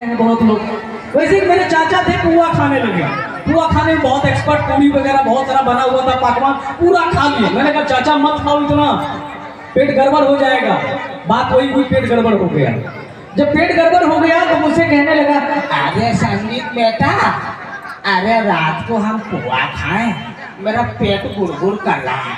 बहुत लोग। वैसे ही मेरे चाचा थे, पुआ खाने लगे। पुआ खाने में बहुत एक्सपर्ट, पूरी वगैरह बहुत सारा बना हुआ था, पकवान पूरा खा लिया। मैंने कहा चाचा मत खाओ इतना, पेट गड़बड़ हो जाएगा। बात वही हुई, पेट गड़बड़ हो गया। जब पेट गड़बड़ हो गया तो मुझसे कहने लगा, अरे संगीत बेटा, अरे रात को हम पुआ खाएं, मेरा पेट गुड़गुड़ कर रहा है,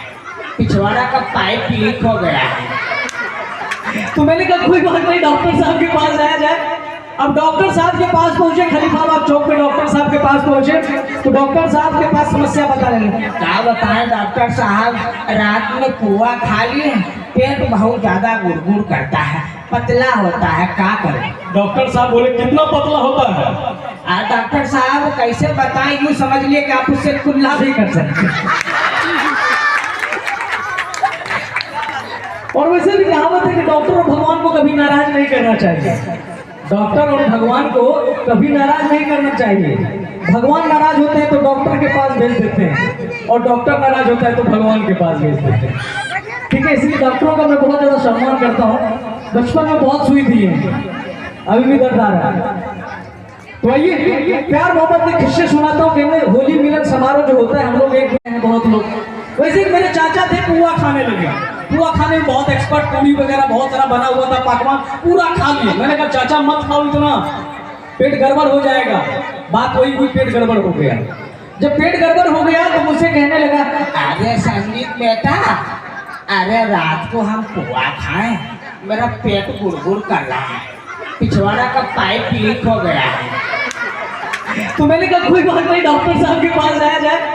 पिछवाड़ा का पाइप लीक हो गया है। तो मैंने कहा कोई बात नहीं, डॉक्टर साहब के पास जाया जाए। अब डॉक्टर साहब के पास पहुंचे, खलीफाबाद चौक पे डॉक्टर साहब के पास पहुंचे तो डॉक्टर साहब के पास समस्या बता रहे हैं। क्या बताएं डॉक्टर साहब, रात में पुआ खा लिए, पेट बहुत ज्यादा गुड़गुड़ करता है, पतला होता है, क्या करें? डॉक्टर साहब बोले कितना पतला होता है? डॉक्टर साहब कैसे बताएं, यूँ समझ लिए कि आप उससे कुल्ला भी कर सकते। और वैसे भी कहावत है कि डॉक्टर और भगवान को कभी नाराज नहीं करना चाहिए। डॉक्टर और भगवान को कभी नाराज नहीं करना चाहिए। भगवान नाराज होते हैं तो डॉक्टर के पास भेज देते हैं, और डॉक्टर नाराज होता है तो भगवान के पास भेज देते हैं। ठीक है, इसलिए डॉक्टरों का मैं बहुत ज्यादा सम्मान करता हूँ। बचपन में बहुत सुई थी है, अभी भी दर्द आ रहा है। तो आइए प्यार मोहब्बत के किस्से सुनाता हूँ कि होली मिलन समारोह जो होता है, हम लोग एक हैं बहुत लोग। वैसे ही मेरे चाचा थे, पुआ खाने लगे। पुआ खाने में बहुत एक्सपर्ट, पूरी वगैरह बहुत सारा बना हुआ था, पकवान पूरा खा लिया। मैंने कहा चाचा मत खाओ इतना, पेट गड़बड़ हो जाएगा। बात वही हुई, पेट गड़बड़ हो गया। जब पेट गड़बड़ हो गया तो मुझसे कहने लगा, अरे संगीत बेटा, अरे रात को हम पुआ खाएं, मेरा पेट गुड़गुड़ कर रहा है, पिछवाड़ा का पाइप लीक हो गया है। तो मैंने कहा कोई बात नहीं, डॉक्टर साहब के पास जाया जाए।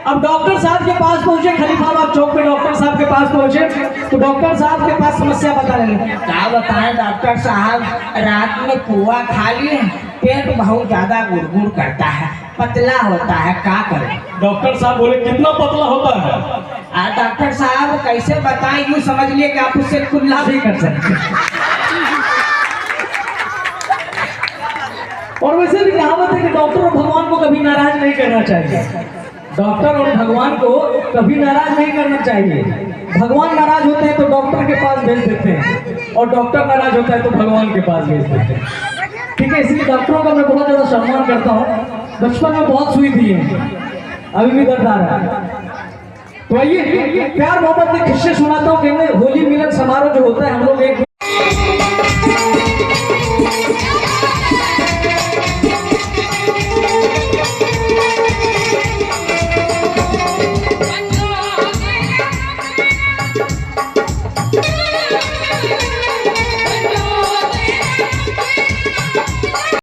अब डॉक्टर साहब के पास पहुंचे, खलीफाबाद चौक पे डॉक्टर साहब के पास पहुंचे तो डॉक्टर साहब के पास समस्या बता रहे हैं। क्या बताएं डॉक्टर साहब, रात में पुआ खा लिए, पेट बहुत ज्यादा गुड़गुड़ करता है, पतला होता है, क्या करें? डॉक्टर साहब बोले कितना पतला होता है? डॉक्टर साहब कैसे बताएं, यूँ समझ लिए कि आप उससे कुल्ला भी कर सकते। और वैसे भी कहावत है कि डॉक्टर और भगवान को कभी नाराज नहीं करना चाहिए। डॉक्टर और भगवान को कभी नाराज नहीं करना चाहिए। भगवान नाराज होते हैं तो डॉक्टर के पास भेज देते हैं, और डॉक्टर नाराज होता है तो भगवान के पास भेज देते हैं। ठीक है, इसलिए डॉक्टरों का मैं बहुत ज्यादा सम्मान करता हूँ। बचपन में बहुत सुई थी है, अभी भी दर्द आ रहा है। तो आइए प्यार मोहब्बत के किस्से सुनाता हूँ कि होली मिलन समारोह जो होता है, हम लोग एक